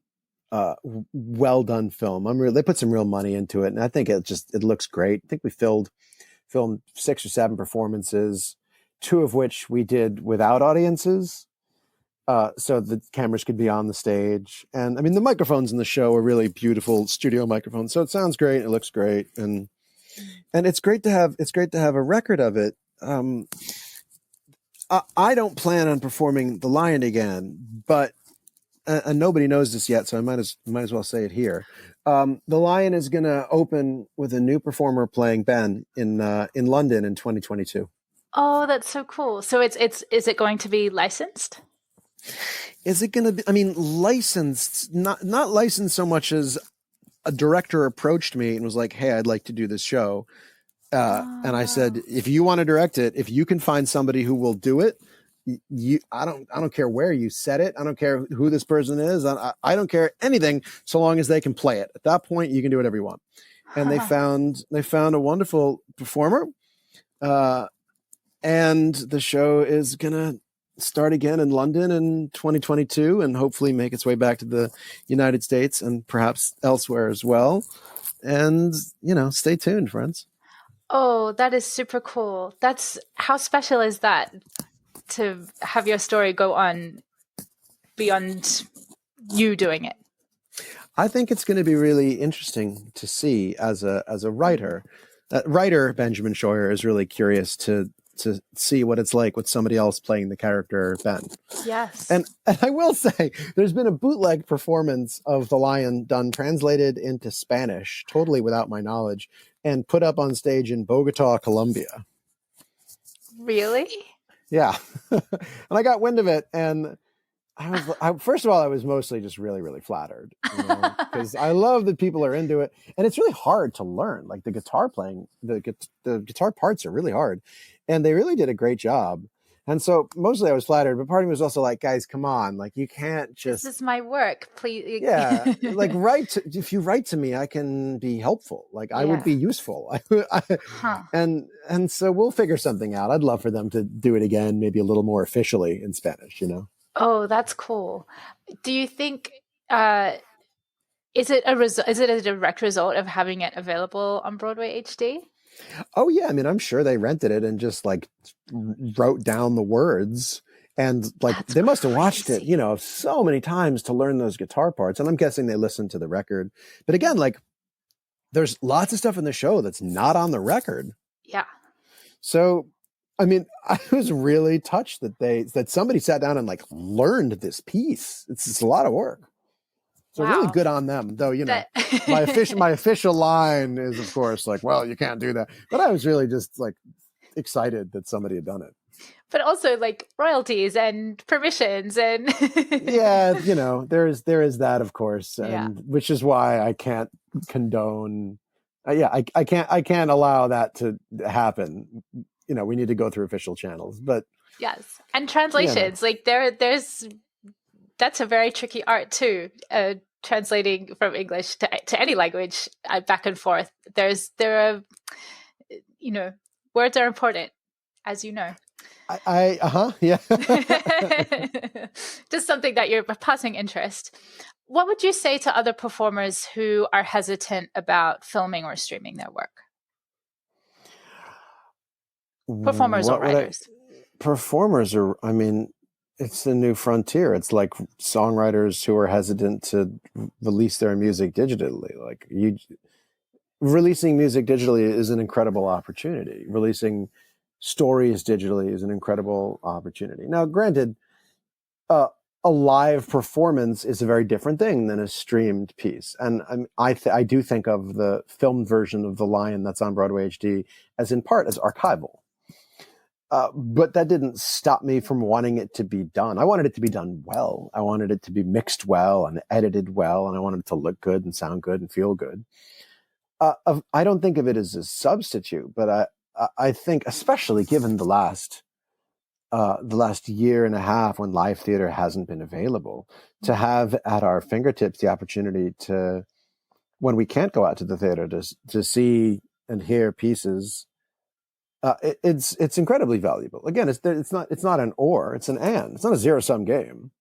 B: film. They put some real money into it, and I think it looks great. I think we filmed 6 or 7 performances, 2 of which we did without audiences, so the cameras could be on the stage. And I mean, the microphones in the show are really beautiful studio microphones, so it sounds great. It looks great, and it's great to have a record of it. I don't plan on performing The Lion again, but and nobody knows this yet, so I might as well say it here. The Lion is going to open with a new performer playing Ben in London in 2022.
A: Oh, that's so cool. So is it going to be licensed?
B: Is it going to be? I mean, licensed, not licensed so much as a director approached me and was like, "Hey, I'd like to do this show," and I said, "If you want to direct it, if you can find somebody who will do it." I don't care where you set it. I don't care who this person is. I don't care anything so long as they can play it. At that point, you can do whatever you want. And they found a wonderful performer, and the show is gonna start again in London in 2022, and hopefully make its way back to the United States and perhaps elsewhere as well. And stay tuned, friends.
A: Oh, that is super cool. How special is that? To have your story go on beyond you doing it.
B: I think it's going to be really interesting to see as a writer. Writer Benjamin Scheuer is really curious to see what it's like with somebody else playing the character Ben.
A: Yes.
B: And I will say, there's been a bootleg performance of The Lion done, translated into Spanish, totally without my knowledge, and put up on stage in Bogota, Colombia.
A: Really?
B: Yeah. And I got wind of it, and first of all, I was mostly just really, really flattered, because I love that people are into it, and it's really hard to learn. Like the guitar playing, the guitar parts are really hard, and they really did a great job. And so mostly I was flattered, but part of me was also like, guys, come on, like you can't just.
A: This is my work, please.
B: Yeah, like if you write to me, I can be helpful. Like I would be useful. And so we'll figure something out. I'd love for them to do it again, maybe a little more officially in Spanish.
A: Oh, that's cool. Do you think is it a direct result of having it available on Broadway HD?
B: Oh yeah, I mean, I'm sure they rented it and just like wrote down the words, and like they must have watched it, so many times to learn those guitar parts. And I'm guessing they listened to the record. But again, like there's lots of stuff in the show that's not on the record.
A: Yeah.
B: So, I mean, I was really touched that somebody sat down and like learned this piece. It's a lot of work. So really good on them, though. My official line is, of course, like, well, you can't do that. But I was really just like excited that somebody had done it.
A: But also like royalties and permissions and
B: yeah, there is that, of course, and which is why I can't condone. I can't allow that to happen. We need to go through official channels, but
A: yes, and translations like there's. That's a very tricky art too. Translating from English to any language back and forth. Words are important, as you know.
B: Yeah.
A: Just something that you're passing interest. What would you say to other performers who are hesitant about filming or streaming their work? Performers or writers?
B: Performers are, I mean, it's a new frontier. It's like songwriters who are hesitant to release their music digitally. Like releasing music digitally is an incredible opportunity. Releasing stories digitally is an incredible opportunity. Now, granted, a live performance is a very different thing than a streamed piece. And I do think of the filmed version of The Lion that's on Broadway HD as in part as archival. But that didn't stop me from wanting it to be done. I wanted it to be done well. I wanted it to be mixed well and edited well, and I wanted it to look good and sound good and feel good. I don't think of it as a substitute, but I think, especially given the last year and a half when live theater hasn't been available, to have at our fingertips the opportunity to, when we can't go out to the theater, to see and hear pieces. It's incredibly valuable. Again, it's not an or, it's an and. It's not a zero-sum game.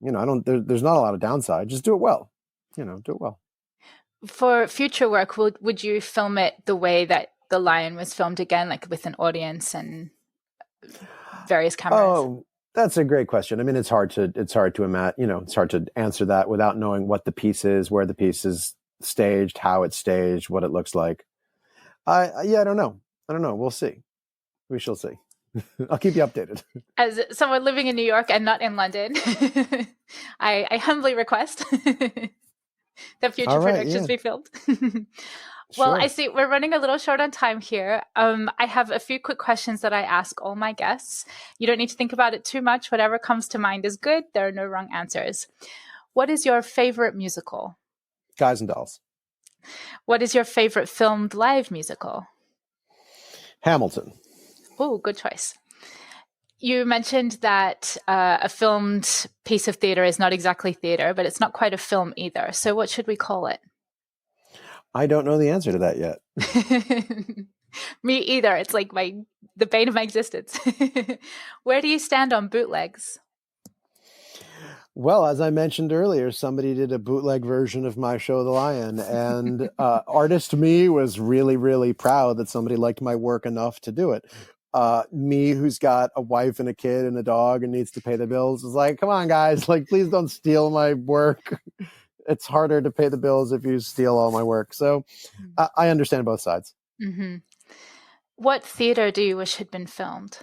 B: There's not a lot of downside. Just do it well. Do it well.
A: For future work, would you film it the way that The Lion was filmed again, like with an audience and various cameras?
B: Oh, that's a great question. I mean, it's hard to imagine. It's hard to answer that without knowing what the piece is, where the piece is staged, how it's staged, what it looks like. I don't know. We'll see. We shall see. I'll keep you updated.
A: As someone living in New York and not in London, I humbly request that future productions be filmed. Well, sure. I see we're running a little short on time here. I have a few quick questions that I ask all my guests. You don't need to think about it too much. Whatever comes to mind is good. There are no wrong answers. What is your favorite musical?
B: Guys and Dolls.
A: What is your favorite filmed live musical?
B: Hamilton.
A: Oh, good choice. You mentioned that a filmed piece of theater is not exactly theater, but it's not quite a film either. So what should we call it?
B: I don't know the answer to that yet.
A: Me either. It's like the bane of my existence. Where do you stand on bootlegs?
B: Well, as I mentioned earlier, somebody did a bootleg version of my show, The Lion, and artist me was really, really proud that somebody liked my work enough to do it. Me, who's got a wife and a kid and a dog and needs to pay the bills, is like, come on, guys, like, please don't steal my work. It's harder to pay the bills if you steal all my work. So I understand both sides.
A: Mm-hmm. What theater do you wish had been filmed?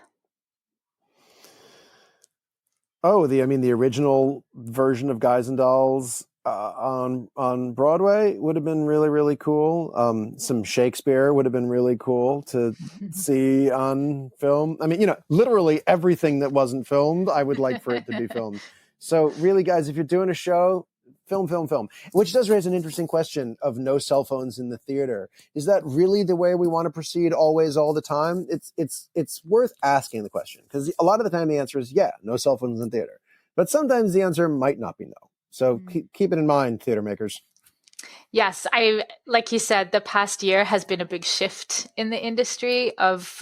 B: Oh, the original version of Guys and Dolls on Broadway would have been really, really cool. Some Shakespeare would have been really cool to see on film. I mean, literally everything that wasn't filmed, I would like for it to be filmed. So really, guys, if you're doing a show, film, which does raise an interesting question of no cell phones in the theater. Is that really the way we want to proceed always, all the time? It's worth asking the question, because a lot of the time the answer is yeah, no cell phones in theater. But sometimes the answer might not be no. So keep it in mind, theater makers. Yes,
A: like you said, the past year has been a big shift in the industry of,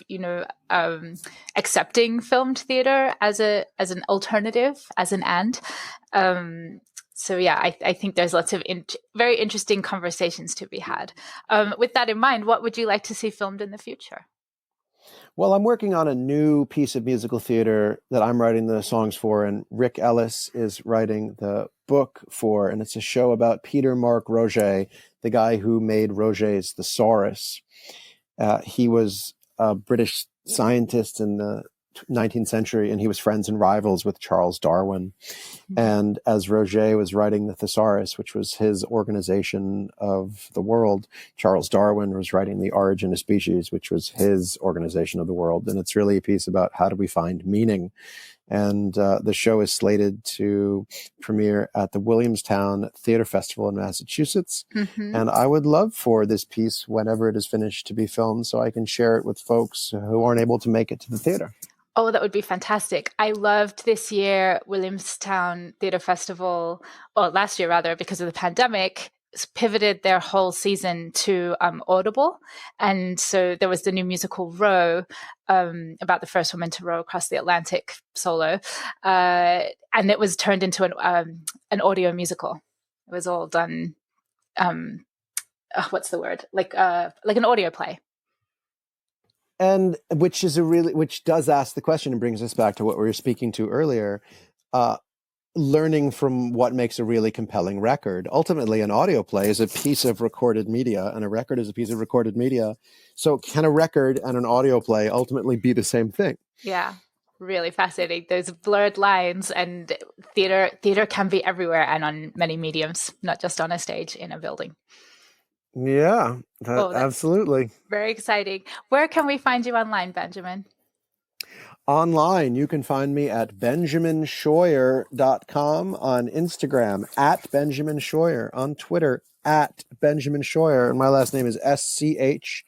A: accepting filmed theater as an alternative, as an and. So yeah, I think there's lots of very interesting conversations to be had. With that in mind, what would you like to see filmed in the future?
B: Well, I'm working on a new piece of musical theater that I'm writing the songs for, and Rick Ellis is writing the book for, and it's a show about Peter Mark Roget, the guy who made Roget's Thesaurus. He was a British scientist in the 19th century, and he was friends and rivals with Charles Darwin. And as Roget was writing the Thesaurus, which was his organization of the world, Charles Darwin was writing The Origin of Species, which was his organization of the world. And it's really a piece about how do we find meaning. And the show is slated to premiere at the Williamstown Theater Festival in Massachusetts. Mm-hmm. And I would love for this piece, whenever it is finished, to be filmed so I can share it with folks who aren't able to make it to the theater.
A: Oh, that would be fantastic. I loved this year Williamstown Theatre Festival, or last year rather, because of the pandemic, pivoted their whole season to Audible. And so there was the new musical Row, about the first woman to row across the Atlantic solo. And it was turned into an audio musical. It was all done, what's the word? Like an audio play.
B: And which does ask the question and brings us back to what we were speaking to earlier, learning from what makes a really compelling record. Ultimately, an audio play is a piece of recorded media, and a record is a piece of recorded media. So can a record and an audio play ultimately be the same thing?
A: Yeah, really fascinating. Those blurred lines, and theater can be everywhere and on many mediums, not just on a stage in a building.
B: Yeah, absolutely.
A: Very exciting. Where can we find you online, Benjamin?
B: Online, you can find me at benjaminscheuer.com, on Instagram at Benjamin Scheuer, on Twitter at Benjamin Scheuer, and my last name is Scheuer.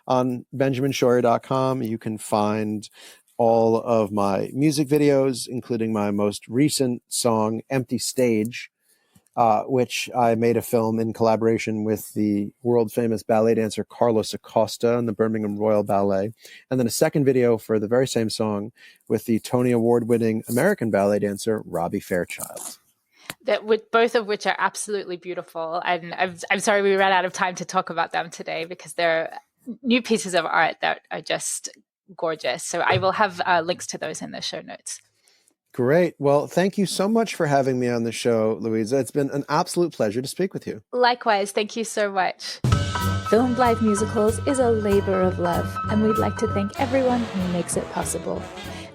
B: On benjaminscheuer.com, you can find all of my music videos, including my most recent song, Empty Stage, which I made a film in collaboration with the world-famous ballet dancer Carlos Acosta and the Birmingham Royal Ballet, and then a second video for the very same song with the Tony Award-winning American ballet dancer Robbie Fairchild.
A: Both of which are absolutely beautiful. And I'm sorry we ran out of time to talk about them today because they're new pieces of art that are just gorgeous. So I will have links to those in the show notes.
B: Great. Well, thank you so much for having me on the show, Luisa. It's been an absolute pleasure to speak with you.
A: Likewise. Thank you so much. Filmed Live Musicals is a labor of love, and we'd like to thank everyone who makes it possible.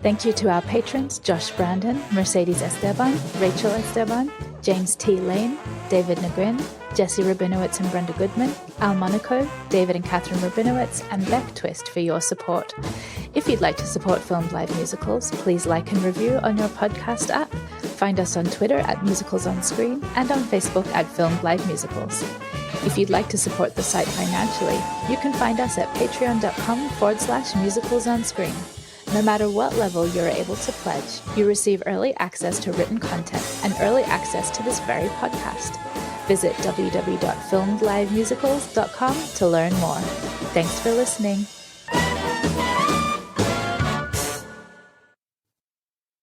A: Thank you to our patrons, Josh Brandon, Mercedes Esteban, Rachel Esteban, James T. Lane, David Negrin, Jesse Rabinowitz and Brenda Goodman, Al Monaco, David and Catherine Rabinowitz, and Beck Twist for your support. If you'd like to support Filmed Live Musicals, please like and review on your podcast app. Find us on Twitter at Musicals on Screen and on Facebook at Filmed Live Musicals. If you'd like to support the site financially, you can find us at patreon.com/musicalsonscreen. No matter what level you're able to pledge, you receive early access to written content and early access to this very podcast. Visit www.filmedlivemusicals.com to learn more. Thanks for listening.